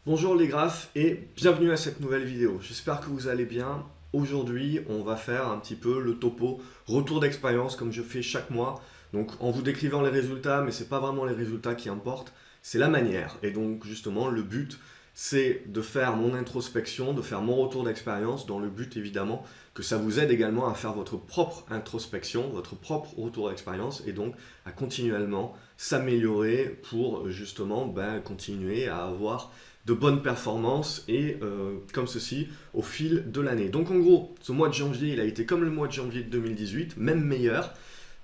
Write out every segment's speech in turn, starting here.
Bonjour les graphes et bienvenue à cette nouvelle vidéo. J'espère que vous allez bien. Aujourd'hui, on va faire un petit peu le topo, retour d'expérience comme je fais chaque mois. Donc en vous décrivant les résultats, mais c'est pas vraiment les résultats qui importent, c'est la manière. Et donc justement, le but, c'est de faire mon introspection, de faire mon retour d'expérience dans le but évidemment que ça vous aide également à faire votre propre introspection, votre propre retour d'expérience et donc à continuellement s'améliorer pour justement continuer à avoir de bonnes performances et comme ceci au fil de l'année. Donc en gros, ce mois de janvier, il a été comme le mois de janvier de 2018, même meilleur.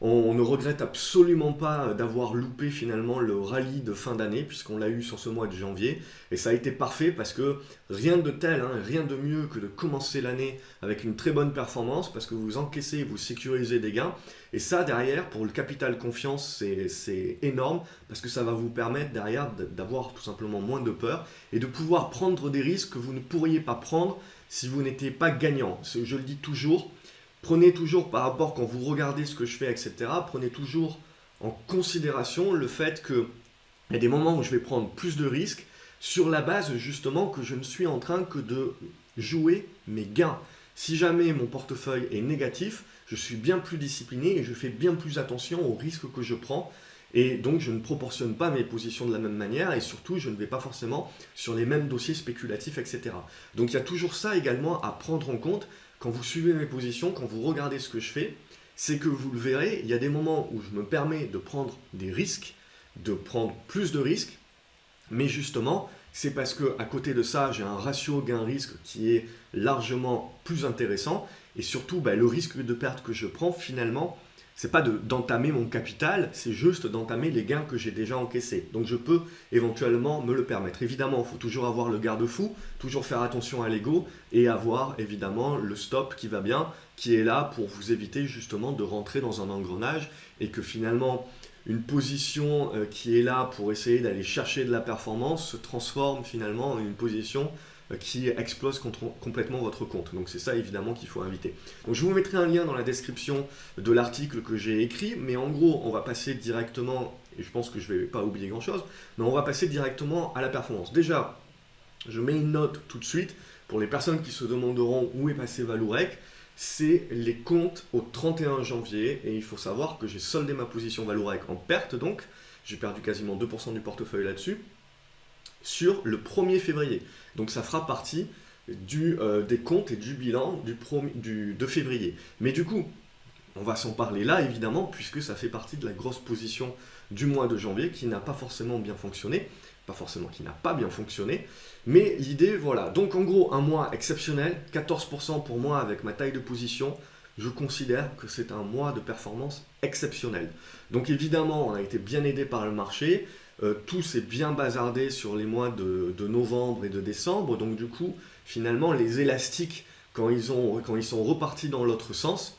On ne regrette absolument pas d'avoir loupé finalement le rallye de fin d'année puisqu'on l'a eu sur ce mois de janvier et ça a été parfait parce que rien de tel, rien de mieux que de commencer l'année avec une très bonne performance parce que vous encaissez, vous sécurisez des gains et ça derrière pour le capital confiance c'est énorme parce que ça va vous permettre derrière d'avoir tout simplement moins de peur et de pouvoir prendre des risques que vous ne pourriez pas prendre si vous n'étiez pas gagnant. Je le dis toujours. Prenez toujours par rapport, quand vous regardez ce que je fais, etc., prenez toujours en considération le fait qu'il y a des moments où je vais prendre plus de risques sur la base justement que je ne suis en train que de jouer mes gains. Si jamais mon portefeuille est négatif, je suis bien plus discipliné et je fais bien plus attention aux risques que je prends. Et donc je ne proportionne pas mes positions de la même manière et surtout je ne vais pas forcément sur les mêmes dossiers spéculatifs, etc. Donc il y a toujours ça également à prendre en compte quand vous suivez mes positions, quand vous regardez ce que je fais, c'est que vous le verrez, il y a des moments où je me permets de prendre des risques, de prendre plus de risques, mais justement, c'est parce que à côté de ça, j'ai un ratio gain-risque qui est largement plus intéressant, et surtout, le risque de perte que je prends, finalement, c'est pas d'entamer mon capital, c'est juste d'entamer les gains que j'ai déjà encaissés. Donc je peux éventuellement me le permettre. Évidemment, il faut toujours avoir le garde-fou, toujours faire attention à l'ego et avoir évidemment le stop qui va bien, qui est là pour vous éviter justement de rentrer dans un engrenage et que finalement une position qui est là pour essayer d'aller chercher de la performance se transforme finalement en une position qui explose complètement votre compte. Donc c'est ça évidemment qu'il faut éviter. Donc je vous mettrai un lien dans la description de l'article que j'ai écrit, mais en gros on va passer directement, et je pense que je ne vais pas oublier grand chose, mais on va passer directement à la performance. Déjà, je mets une note tout de suite pour les personnes qui se demanderont où est passé Valourec. C'est les comptes au 31 janvier et il faut savoir que j'ai soldé ma position Valourec en perte, donc j'ai perdu quasiment 2% du portefeuille là-dessus sur le 1er février. Donc ça fera partie des comptes et du bilan de février. Mais du coup, on va s'en parler là évidemment puisque ça fait partie de la grosse position du mois de janvier qui n'a pas forcément bien fonctionné. Pas forcément qui n'a pas bien fonctionné, mais l'idée, voilà. Donc en gros, un mois exceptionnel, 14% pour moi avec ma taille de position, je considère que c'est un mois de performance exceptionnel. Donc évidemment, on a été bien aidé par le marché, tout s'est bien bazardé sur les mois de novembre et de décembre, donc du coup, finalement, les élastiques, quand ils sont repartis dans l'autre sens,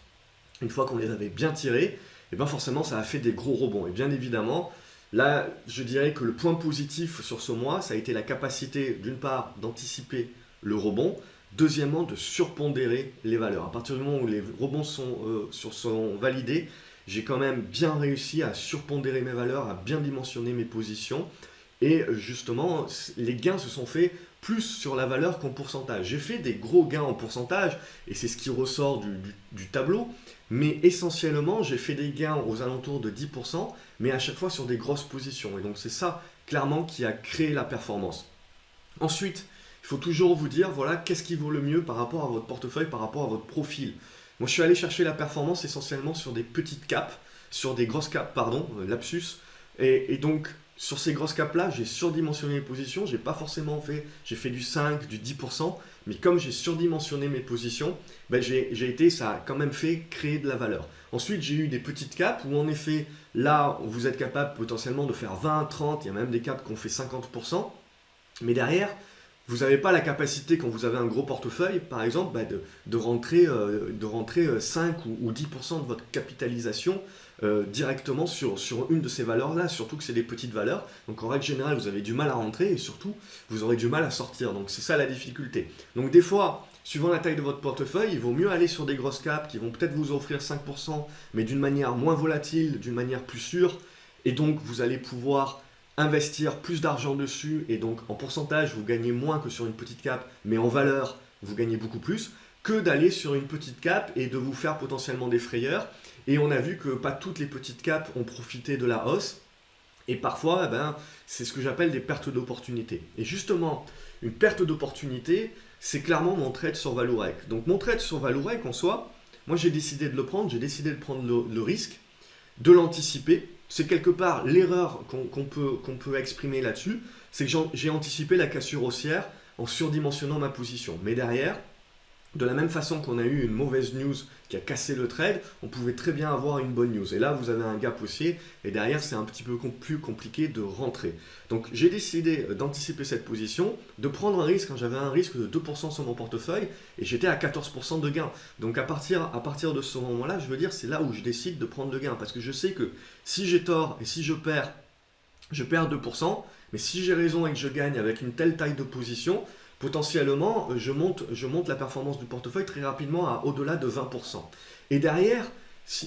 une fois qu'on les avait bien tirés, et bien forcément, ça a fait des gros rebonds. Et bien évidemment, là, je dirais que le point positif sur ce mois, ça a été la capacité, d'une part, d'anticiper le rebond, deuxièmement, de surpondérer les valeurs. À partir du moment où les rebonds sont validés, j'ai quand même bien réussi à surpondérer mes valeurs, à bien dimensionner mes positions. Et justement, les gains se sont faits plus sur la valeur qu'en pourcentage. J'ai fait des gros gains en pourcentage, et c'est ce qui ressort du tableau, mais essentiellement, j'ai fait des gains aux alentours de 10%, mais à chaque fois sur des grosses positions. Et donc c'est ça, clairement, qui a créé la performance. Ensuite, il faut toujours vous dire, voilà, qu'est-ce qui vaut le mieux par rapport à votre portefeuille, par rapport à votre profil. Moi, je suis allé chercher la performance essentiellement sur des petites capes, sur des grosses capes, pardon, lapsus. Et donc, sur ces grosses capes-là, j'ai surdimensionné les positions. J'ai pas forcément fait, j'ai fait du 5, du 10%, mais comme j'ai surdimensionné mes positions, ça a quand même fait créer de la valeur. Ensuite, j'ai eu des petites capes où en effet, là, vous êtes capable potentiellement de faire 20, 30, il y a même des capes qui ont fait 50%, mais derrière, vous n'avez pas la capacité, quand vous avez un gros portefeuille, par exemple, de rentrer 5 ou 10% de votre capitalisation directement sur une de ces valeurs-là, surtout que c'est des petites valeurs. Donc en règle générale, vous avez du mal à rentrer et surtout, vous aurez du mal à sortir. Donc c'est ça la difficulté. Donc des fois, suivant la taille de votre portefeuille, il vaut mieux aller sur des grosses caps qui vont peut-être vous offrir 5%, mais d'une manière moins volatile, d'une manière plus sûre. Et donc vous allez pouvoir investir plus d'argent dessus et donc en pourcentage vous gagnez moins que sur une petite cap, mais en valeur vous gagnez beaucoup plus, que d'aller sur une petite cap et de vous faire potentiellement des frayeurs. Et on a vu que pas toutes les petites caps ont profité de la hausse. Et parfois, c'est ce que j'appelle des pertes d'opportunité. Et justement, une perte d'opportunité, c'est clairement mon trade sur Valorec. Donc mon trade sur Valorec en soi, moi j'ai décidé de le prendre, j'ai décidé de prendre le risque, de l'anticiper. C'est quelque part l'erreur qu'on peut exprimer là-dessus, c'est que j'ai anticipé la cassure haussière en surdimensionnant ma position. Mais derrière, de la même façon qu'on a eu une mauvaise news qui a cassé le trade, on pouvait très bien avoir une bonne news. Et là, vous avez un gap haussier et derrière, c'est un petit peu plus compliqué de rentrer. Donc, j'ai décidé d'anticiper cette position, de prendre un risque quand j'avais un risque de 2% sur mon portefeuille et j'étais à 14% de gain. Donc, à partir de ce moment-là, je veux dire, c'est là où je décide de prendre le gain parce que je sais que si j'ai tort et si je perds 2%, mais si j'ai raison et que je gagne avec une telle taille de position, potentiellement, je monte la performance du portefeuille très rapidement à au-delà de 20%. Et derrière,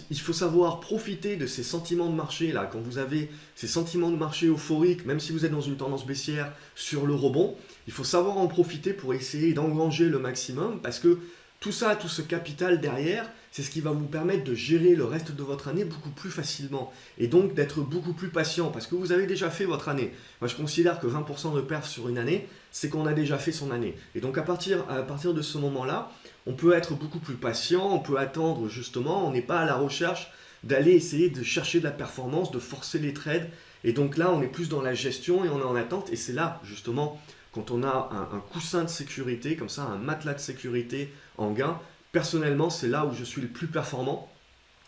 il faut savoir profiter de ces sentiments de marché, là, quand vous avez ces sentiments de marché euphoriques, même si vous êtes dans une tendance baissière sur le rebond, il faut savoir en profiter pour essayer d'engranger le maximum, parce que tout ça, tout ce capital derrière, c'est ce qui va vous permettre de gérer le reste de votre année beaucoup plus facilement. Et donc d'être beaucoup plus patient, parce que vous avez déjà fait votre année. Moi, je considère que 20% de perf sur une année, c'est qu'on a déjà fait son année. Et donc à partir de ce moment-là, on peut être beaucoup plus patient, on peut attendre justement, on n'est pas à la recherche d'aller essayer de chercher de la performance, de forcer les trades. Et donc là, on est plus dans la gestion et on est en attente. Et c'est là, justement, quand on a un coussin de sécurité, comme ça, un matelas de sécurité en gain, personnellement, c'est là où je suis le plus performant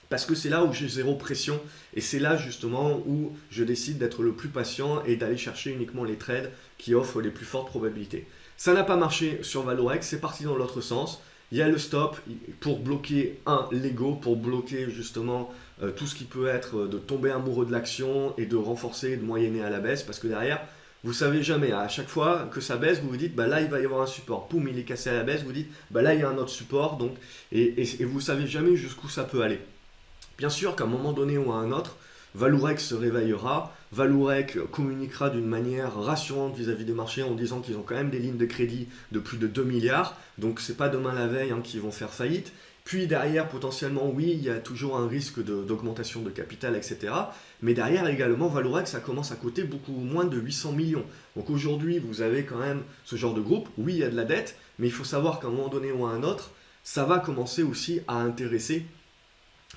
parce que c'est là où j'ai zéro pression et c'est là justement où je décide d'être le plus patient et d'aller chercher uniquement les trades qui offrent les plus fortes probabilités. Ça n'a pas marché sur Valorec, c'est parti dans l'autre sens. Il y a le stop pour bloquer l'ego, pour bloquer justement tout ce qui peut être de tomber amoureux de l'action et de renforcer, de moyenner à la baisse parce que derrière, vous savez jamais, à chaque fois que ça baisse, vous vous dites, là il va y avoir un support, poum, il est cassé à la baisse, vous dites, là il y a un autre support, donc, et vous savez jamais jusqu'où ça peut aller. Bien sûr qu'à un moment donné ou à un autre, Valorec se réveillera, Valorec communiquera d'une manière rassurante vis-à-vis des marchés en disant qu'ils ont quand même des lignes de crédit de plus de 2 milliards, donc c'est pas demain la veille qu'ils vont faire faillite. Puis derrière, potentiellement, oui, il y a toujours un risque d'augmentation de capital, etc. Mais derrière également, Valorec, ça commence à coûter beaucoup moins de 800 millions. Donc aujourd'hui, vous avez quand même ce genre de groupe. Oui, il y a de la dette, mais il faut savoir qu'à un moment donné ou à un autre, ça va commencer aussi à intéresser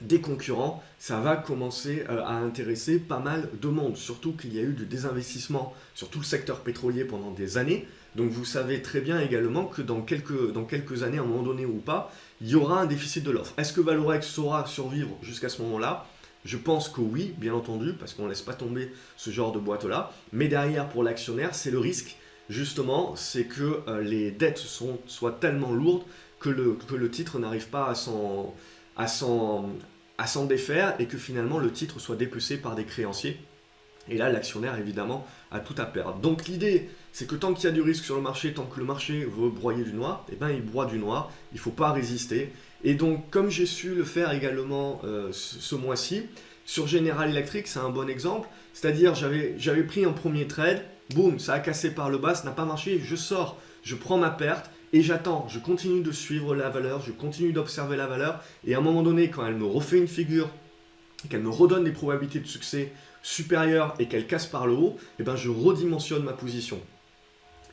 des concurrents, ça va commencer à intéresser pas mal de monde, surtout qu'il y a eu du désinvestissement sur tout le secteur pétrolier pendant des années. Donc vous savez très bien également que dans quelques années, à un moment donné ou pas, il y aura un déficit de l'offre. Est-ce que Valorec saura survivre jusqu'à ce moment-là? Je pense que oui, bien entendu, parce qu'on ne laisse pas tomber ce genre de boîte-là. Mais derrière, pour l'actionnaire, c'est le risque, justement, c'est que les dettes soient tellement lourdes que le titre n'arrive pas à s'en défaire et que finalement le titre soit dépecé par des créanciers. Et là, l'actionnaire, évidemment, a tout à perdre. Donc l'idée, c'est que tant qu'il y a du risque sur le marché, tant que le marché veut broyer du noir, il broie du noir, il ne faut pas résister. Et donc, comme j'ai su le faire également ce mois-ci, sur General Electric, c'est un bon exemple. C'est-à-dire, j'avais pris un premier trade, boum, ça a cassé par le bas, ça n'a pas marché, je sors, je prends ma perte, et j'attends, je continue de suivre la valeur, je continue d'observer la valeur, et à un moment donné, quand elle me refait une figure, qu'elle me redonne des probabilités de succès supérieures et qu'elle casse par le haut, je redimensionne ma position.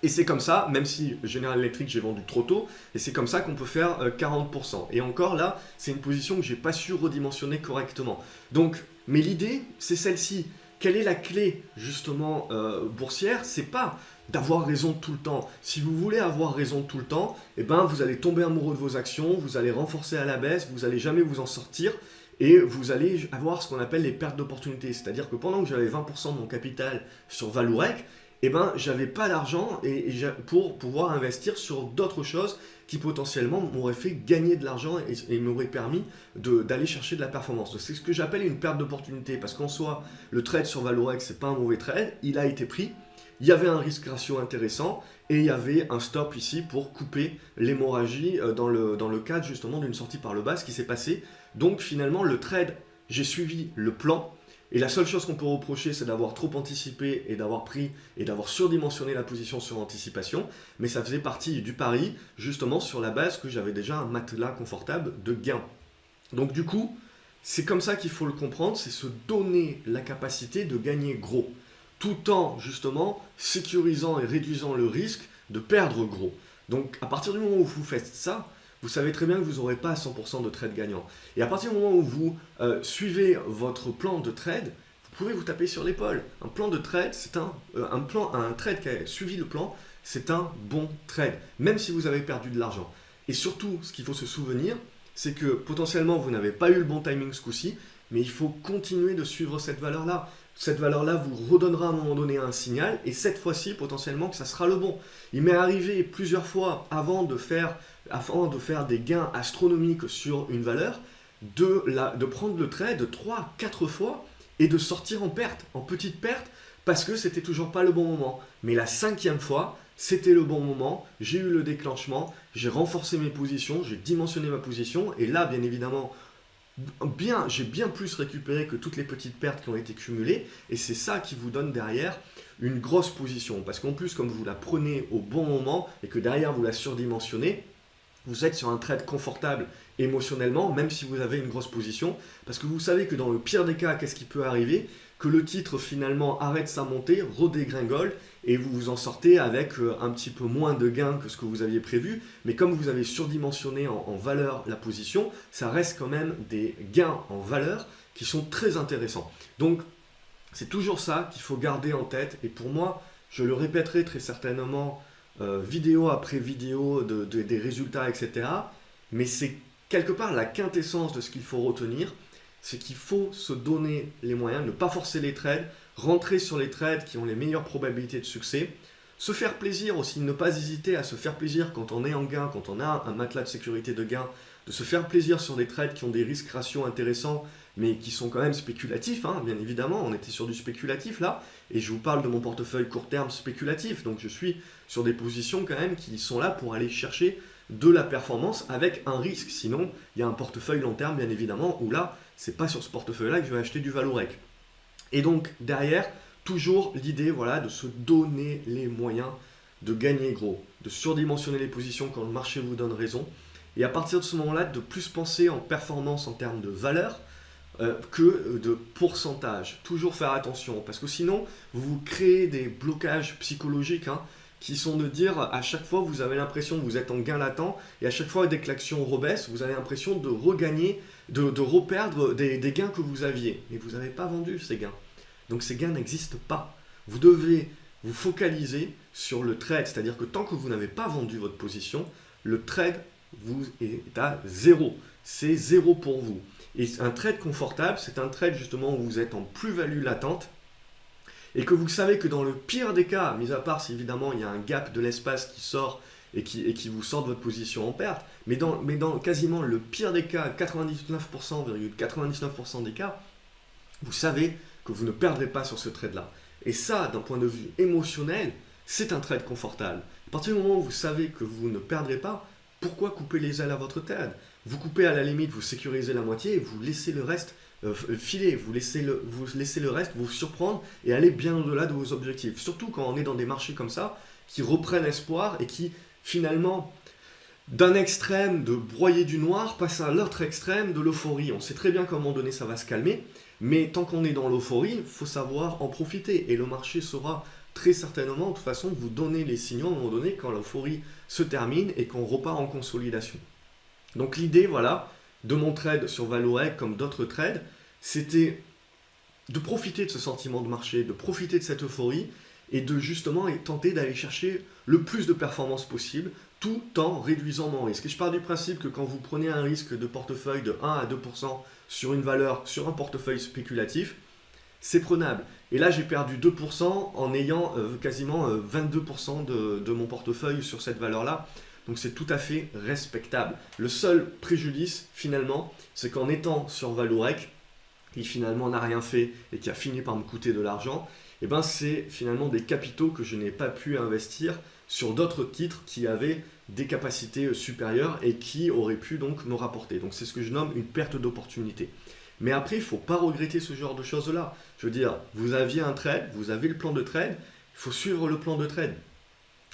Et c'est comme ça, même si General Electric j'ai vendu trop tôt, et c'est comme ça qu'on peut faire 40%. Et encore là, c'est une position que je n'ai pas su redimensionner correctement. Donc, mais l'idée, c'est celle-ci. Quelle est la clé justement boursière? C'est pas d'avoir raison tout le temps. Si vous voulez avoir raison tout le temps, vous allez tomber amoureux de vos actions, vous allez renforcer à la baisse, vous n'allez jamais vous en sortir et vous allez avoir ce qu'on appelle les pertes d'opportunité. C'est-à-dire que pendant que j'avais 20% de mon capital sur Valorec, j'avais pas d'argent pour pouvoir investir sur d'autres choses qui potentiellement m'auraient fait gagner de l'argent et m'auraient permis d'aller chercher de la performance. C'est ce que j'appelle une perte d'opportunité parce qu'en soi, le trade sur Valorec, c'est pas un mauvais trade, il a été pris. Il y avait un risque ratio intéressant et il y avait un stop ici pour couper l'hémorragie dans le cadre justement d'une sortie par le bas, ce qui s'est passé. Donc finalement, le trade, j'ai suivi le plan. Et la seule chose qu'on peut reprocher, c'est d'avoir trop anticipé et d'avoir pris et d'avoir surdimensionné la position sur anticipation. Mais ça faisait partie du pari, justement sur la base que j'avais déjà un matelas confortable de gain. Donc du coup, c'est comme ça qu'il faut le comprendre, c'est se donner la capacité de gagner gros, tout en justement sécurisant et réduisant le risque de perdre gros. Donc à partir du moment où vous faites ça, vous savez très bien que vous n'aurez pas 100% de trade gagnant. Et à partir du moment où vous suivez votre plan de trade, vous pouvez vous taper sur l'épaule. Un plan de trade, c'est un trade qui a suivi le plan, c'est un bon trade, même si vous avez perdu de l'argent. Et surtout, ce qu'il faut se souvenir, c'est que potentiellement vous n'avez pas eu le bon timing ce coup-ci, mais il faut continuer de suivre cette valeur-là. Cette valeur-là vous redonnera à un moment donné un signal, et cette fois-ci, potentiellement, que ça sera le bon. Il m'est arrivé plusieurs fois, avant de faire des gains astronomiques sur une valeur, de prendre le trade 3-4 fois et de sortir en perte, en petite perte, parce que c'était toujours pas le bon moment. Mais la 5e fois, c'était le bon moment, j'ai eu le déclenchement, j'ai renforcé mes positions, j'ai dimensionné ma position, et là, bien évidemment, j'ai bien plus récupéré que toutes les petites pertes qui ont été cumulées, et c'est ça qui vous donne derrière une grosse position. Parce qu'en plus, comme vous la prenez au bon moment, et que derrière vous la surdimensionnez, vous êtes sur un trade confortable émotionnellement, même si vous avez une grosse position, parce que vous savez que dans le pire des cas, qu'est-ce qui peut arriver? Que le titre finalement arrête sa montée, redégringole, et vous vous en sortez avec un petit peu moins de gains que ce que vous aviez prévu, mais comme vous avez surdimensionné en valeur la position, ça reste quand même des gains en valeur qui sont très intéressants. Donc c'est toujours ça qu'il faut garder en tête, et pour moi, je le répéterai très certainement vidéo après vidéo des résultats, etc. Mais c'est quelque part la quintessence de ce qu'il faut retenir, c'est qu'il faut se donner les moyens, ne pas forcer les trades, rentrer sur les trades qui ont les meilleures probabilités de succès, se faire plaisir aussi, ne pas hésiter à se faire plaisir quand on est en gain, quand on a un matelas de sécurité de gain, de se faire plaisir sur des trades qui ont des risques ratios intéressants, mais qui sont quand même spéculatifs, hein, bien évidemment, on était sur du spéculatif là, et je vous parle de mon portefeuille court terme spéculatif, donc je suis sur des positions quand même qui sont là pour aller chercher de la performance avec un risque. Sinon, il y a un portefeuille long terme, bien évidemment, où là, c'est pas sur ce portefeuille-là que je vais acheter du Valorec. Et donc, derrière, toujours l'idée, voilà, de se donner les moyens de gagner gros, de surdimensionner les positions quand le marché vous donne raison, et à partir de ce moment-là, de plus penser en performance en termes de valeur que de pourcentage. Toujours faire attention, parce que sinon, vous vous créez des blocages psychologiques, hein, qui sont de dire à chaque fois vous avez l'impression que vous êtes en gain latent, et à chaque fois dès que l'action rebaisse, vous avez l'impression de regagner, de reperdre des gains que vous aviez. Mais vous n'avez pas vendu ces gains. Donc ces gains n'existent pas. Vous devez vous focaliser sur le trade, c'est-à-dire que tant que vous n'avez pas vendu votre position, le trade vous est à zéro. C'est zéro pour vous. Et un trade confortable, c'est un trade justement où vous êtes en plus-value latente, et que vous savez que dans le pire des cas, mis à part si évidemment il y a un gap de l'espace qui sort et qui vous sort de votre position en perte, mais dans quasiment le pire des cas, 99%, des cas, vous savez que vous ne perdrez pas sur ce trade-là. Et ça, d'un point de vue émotionnel, c'est un trade confortable. À partir du moment où vous savez que vous ne perdrez pas, pourquoi couper les ailes à votre trade? Vous coupez à la limite, vous sécurisez la moitié et vous laissez le reste filer, vous laissez le reste vous surprendre et aller bien au-delà de vos objectifs. Surtout quand on est dans des marchés comme ça, qui reprennent espoir et qui finalement, d'un extrême de broyer du noir, passent à l'autre extrême de l'euphorie. On sait très bien qu'à un moment donné ça va se calmer, mais tant qu'on est dans l'euphorie, il faut savoir en profiter. Et le marché saura très certainement de toute façon vous donner les signaux à un moment donné quand l'euphorie se termine et qu'on repart en consolidation. Donc l'idée, voilà, de mon trade sur Valorec comme d'autres trades, c'était de profiter de ce sentiment de marché, de profiter de cette euphorie et de justement tenter d'aller chercher le plus de performance possible tout en réduisant mon risque. Et je pars du principe que quand vous prenez un risque de portefeuille de 1 à 2% sur une valeur, sur un portefeuille spéculatif, c'est prenable. Et là, j'ai perdu 2% en ayant quasiment 22% de mon portefeuille sur cette valeur-là. Donc c'est tout à fait respectable. Le seul préjudice, finalement, c'est qu'en étant sur Valorec, qui finalement n'a rien fait et qui a fini par me coûter de l'argent, et ben c'est finalement des capitaux que je n'ai pas pu investir sur d'autres titres qui avaient des capacités supérieures et qui auraient pu donc me rapporter. Donc c'est ce que je nomme une perte d'opportunité. Mais après, il ne faut pas regretter ce genre de choses-là. Je veux dire, vous aviez un trade, vous avez le plan de trade, il faut suivre le plan de trade.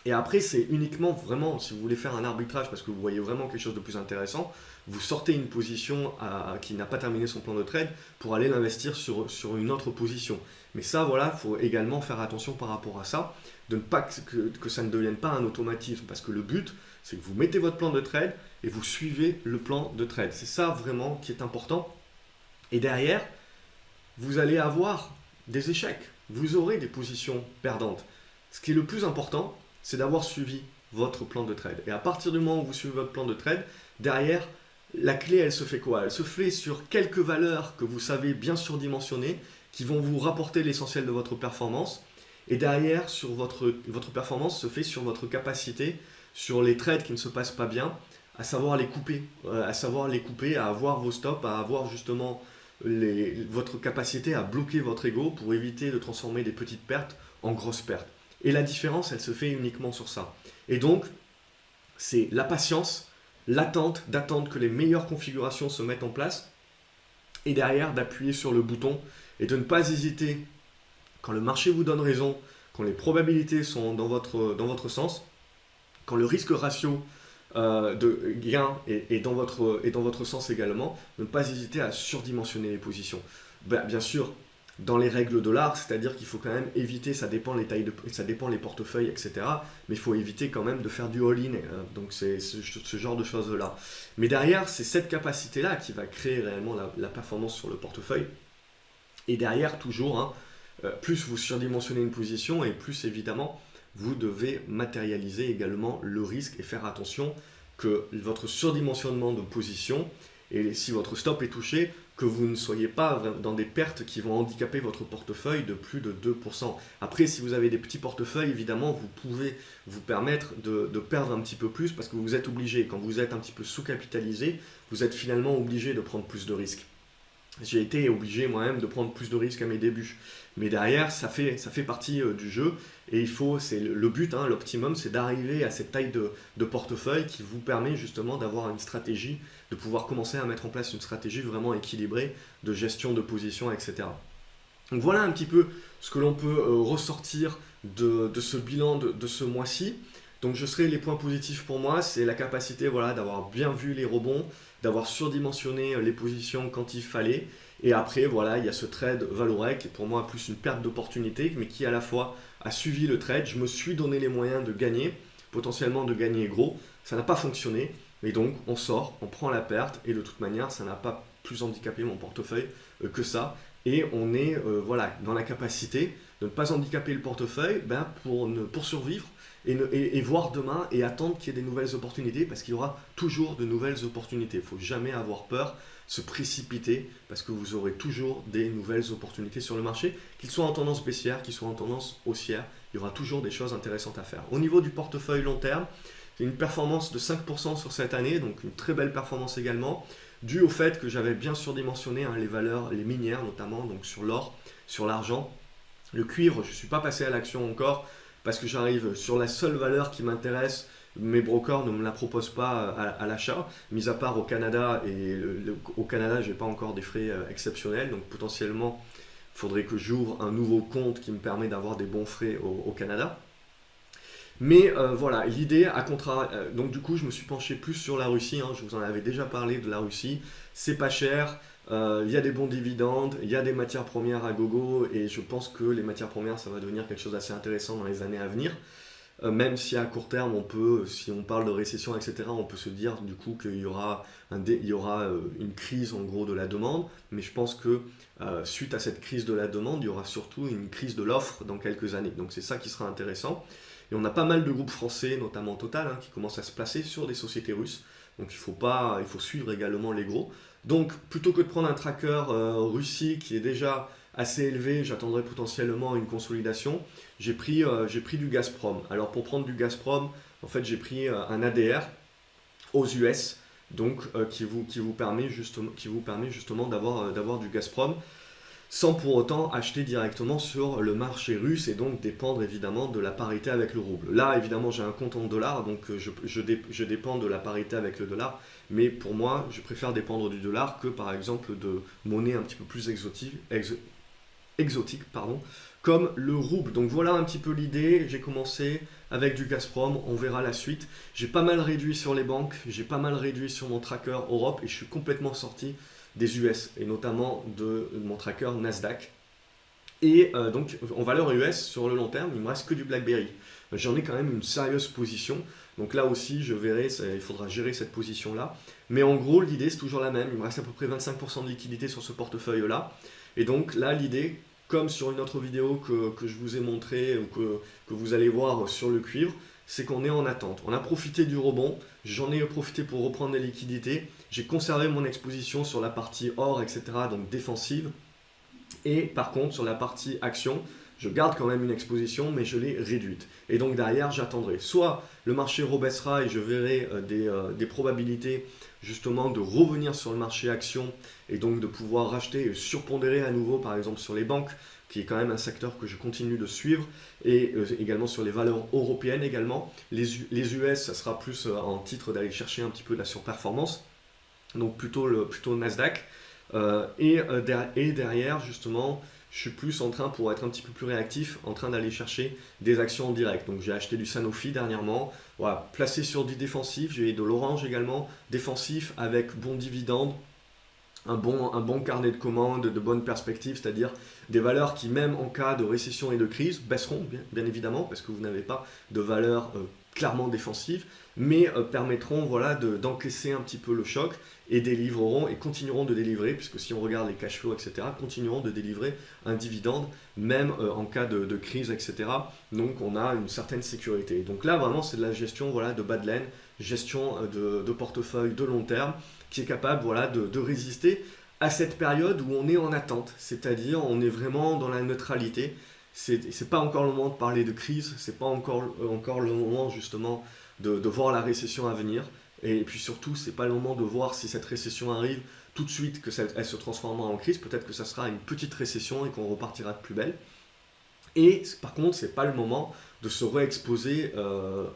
Et après, c'est uniquement vraiment, si vous voulez faire un arbitrage parce que vous voyez vraiment quelque chose de plus intéressant, vous sortez une position qui n'a pas terminé son plan de trade pour aller l'investir sur une autre position. Mais ça, voilà, il faut également faire attention par rapport à ça, de ne pas que ça ne devienne pas un automatisme. Parce que le but, c'est que vous mettez votre plan de trade et vous suivez le plan de trade. C'est ça vraiment qui est important. Et derrière, vous allez avoir des échecs. Vous aurez des positions perdantes. Ce qui est le plus important, c'est d'avoir suivi votre plan de trade. Et à partir du moment où vous suivez votre plan de trade, derrière, la clé, elle se fait quoi? Elle se fait sur quelques valeurs que vous savez bien surdimensionner, qui vont vous rapporter l'essentiel de votre performance. Et derrière, votre performance se fait sur votre capacité, sur les trades qui ne se passent pas bien, à savoir les couper, à avoir vos stops, à avoir justement votre capacité à bloquer votre ego pour éviter de transformer des petites pertes en grosses pertes. Et la différence, elle se fait uniquement sur ça. Et donc, c'est la patience, l'attente, d'attendre que les meilleures configurations se mettent en place, et derrière d'appuyer sur le bouton et de ne pas hésiter quand le marché vous donne raison, quand les probabilités sont dans votre sens, quand le risque ratio de gain est dans votre sens également, de ne pas hésiter à surdimensionner les positions. Bien sûr, dans les règles de l'art, c'est-à-dire qu'il faut quand même éviter, ça dépend les portefeuilles, etc. Mais il faut éviter quand même de faire du all-in. Donc c'est ce genre de choses-là. Mais derrière, c'est cette capacité-là qui va créer réellement la performance sur le portefeuille. Et derrière, toujours, hein, plus vous surdimensionnez une position et plus évidemment, vous devez matérialiser également le risque et faire attention que votre surdimensionnement de position, et si votre stop est touché, que vous ne soyez pas dans des pertes qui vont handicaper votre portefeuille de plus de 2%. Après, si vous avez des petits portefeuilles, évidemment, vous pouvez vous permettre de perdre un petit peu plus parce que vous êtes obligé. Quand vous êtes un petit peu sous-capitalisé, vous êtes finalement obligé de prendre plus de risques. J'ai été obligé moi-même de prendre plus de risques à mes débuts. Mais derrière, ça fait partie du jeu. Et c'est le but, hein, l'optimum, c'est d'arriver à cette taille de portefeuille qui vous permet justement d'avoir une stratégie, de pouvoir commencer à mettre en place une stratégie vraiment équilibrée de gestion de position, etc. Donc voilà un petit peu ce que l'on peut ressortir de ce bilan de ce mois-ci. Donc les points positifs pour moi, c'est la capacité d'avoir bien vu les rebonds, d'avoir surdimensionné les positions quand il fallait. Et après, voilà, il y a ce trade Valorec qui est pour moi plus une perte d'opportunité, mais qui à la fois a suivi le trade. Je me suis donné les moyens de gagner, potentiellement de gagner gros. Ça n'a pas fonctionné, mais donc on sort, on prend la perte, et de toute manière, ça n'a pas plus handicapé mon portefeuille que ça. Et on est dans la capacité de ne pas handicaper le portefeuille pour survivre et voir demain et attendre qu'il y ait des nouvelles opportunités parce qu'il y aura toujours de nouvelles opportunités. Il ne faut jamais avoir peur, se précipiter parce que vous aurez toujours des nouvelles opportunités sur le marché, qu'ils soient en tendance baissière, qu'ils soient en tendance haussière, il y aura toujours des choses intéressantes à faire. Au niveau du portefeuille long terme, c'est une performance de 5% sur cette année, donc une très belle performance également, due au fait que j'avais bien surdimensionné les valeurs, les minières notamment, donc sur l'or, sur l'argent. Le cuivre, je ne suis pas passé à l'action encore parce que j'arrive sur la seule valeur qui m'intéresse. Mes brokers ne me la proposent pas à l'achat, mis à part au Canada. Et au Canada, je n'ai pas encore des frais exceptionnels. Donc potentiellement, il faudrait que j'ouvre un nouveau compte qui me permet d'avoir des bons frais au Canada. Mais voilà, l'idée, donc du coup, je me suis penché plus sur la Russie. Hein, je vous en avais déjà parlé de la Russie. C'est pas cher. Il y a des bons dividendes, il y a des matières premières à gogo et je pense que les matières premières ça va devenir quelque chose d'assez intéressant dans les années à venir. Même si à court terme si on parle de récession etc, on peut se dire du coup qu'il y aura une crise en gros de la demande, mais je pense que suite à cette crise de la demande, il y aura surtout une crise de l'offre dans quelques années. Donc c'est ça qui sera intéressant. Et on a pas mal de groupes français, notamment Total, hein, qui commencent à se placer sur des sociétés russes. Donc il faut suivre également les gros. Donc plutôt que de prendre un tracker Russie qui est déjà assez élevé, j'attendrai potentiellement une consolidation. J'ai pris du Gazprom. Alors pour prendre du Gazprom, en fait j'ai pris un ADR aux US, donc qui vous permet justement d'avoir du Gazprom. sans pour autant acheter directement sur le marché russe et donc dépendre évidemment de la parité avec le rouble. Là, évidemment, j'ai un compte en dollars, donc je dépends de la parité avec le dollar, mais pour moi, je préfère dépendre du dollar que par exemple de monnaie un petit peu plus exotique, pardon, comme le rouble. Donc voilà un petit peu l'idée. J'ai commencé avec du Gazprom, on verra la suite. J'ai pas mal réduit sur les banques, j'ai pas mal réduit sur mon tracker Europe et je suis complètement sorti des US et notamment de mon tracker Nasdaq. Et donc en valeur US sur le long terme, il me reste que du BlackBerry. J'en ai quand même une sérieuse position. Donc là aussi, je verrai, il faudra gérer cette position-là. Mais en gros, l'idée, c'est toujours la même. Il me reste à peu près 25% de liquidité sur ce portefeuille-là. Et donc là, l'idée, comme sur une autre vidéo que je vous ai montré ou que vous allez voir sur le cuivre, c'est qu'on est en attente. On a profité du rebond, j'en ai profité pour reprendre des liquidités, j'ai conservé mon exposition sur la partie or, etc., donc défensive. Et par contre, sur la partie action, je garde quand même une exposition, mais je l'ai réduite. Et donc derrière, j'attendrai. Soit le marché rebaissera et je verrai des probabilités justement de revenir sur le marché action et donc de pouvoir racheter et surpondérer à nouveau, par exemple sur les banques, qui est quand même un secteur que je continue de suivre, et également sur les valeurs européennes également. Les US, ça sera plus en titre d'aller chercher un petit peu de la surperformance, donc plutôt le Nasdaq. Et derrière, justement, je suis plus en train, pour être un petit peu plus réactif, en train d'aller chercher des actions en direct. Donc j'ai acheté du Sanofi dernièrement, voilà, placé sur du défensif, j'ai de l'Orange également, défensif avec bon dividende, un bon carnet de commandes, de bonnes perspectives, c'est-à-dire des valeurs qui, même en cas de récession et de crise, baisseront bien évidemment, parce que vous n'avez pas de valeurs clairement défensives, mais permettront voilà, d'encaisser un petit peu le choc et délivreront et continueront de délivrer, puisque si on regarde les cash flows, etc., continueront de délivrer un dividende, même en cas de crise, etc. Donc on a une certaine sécurité. Donc là, vraiment, c'est de la gestion voilà, de bas de laine, gestion de portefeuille de long terme, qui est capable voilà, de résister à cette période où on est en attente, c'est-à-dire on est vraiment dans la neutralité. C'est pas encore le moment de parler de crise, c'est pas encore le moment justement de voir la récession à venir. Et puis surtout, c'est pas le moment de voir si cette récession arrive tout de suite, elle se transformera en crise. Peut-être que ça sera une petite récession et qu'on repartira de plus belle. Et par contre, c'est pas le moment de se réexposer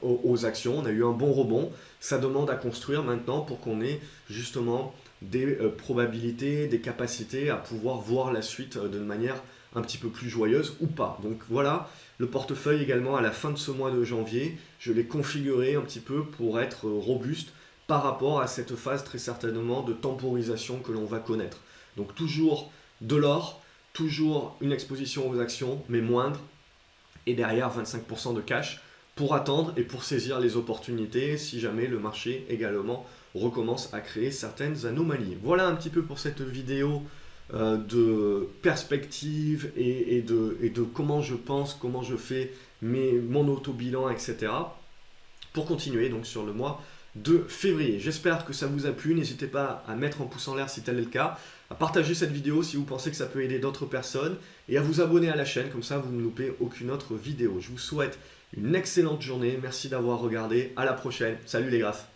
aux actions. On a eu un bon rebond. Ça demande à construire maintenant pour qu'on ait justement des probabilités, des capacités à pouvoir voir la suite d'une manière un petit peu plus joyeuse ou pas. Donc voilà, le portefeuille également à la fin de ce mois de janvier, je l'ai configuré un petit peu pour être robuste par rapport à cette phase très certainement de temporisation que l'on va connaître. Donc toujours de l'or, toujours une exposition aux actions, mais moindre, et derrière 25% de cash pour attendre et pour saisir les opportunités si jamais le marché également recommence à créer certaines anomalies. Voilà un petit peu pour cette vidéo de perspective et de comment je pense, comment je fais mon auto-bilan, etc. pour continuer donc sur le mois de février. J'espère que ça vous a plu. N'hésitez pas à mettre un pouce en l'air si tel est le cas, à partager cette vidéo si vous pensez que ça peut aider d'autres personnes et à vous abonner à la chaîne, comme ça vous ne loupez aucune autre vidéo. Je vous souhaite une excellente journée. Merci d'avoir regardé. À la prochaine. Salut les graphes.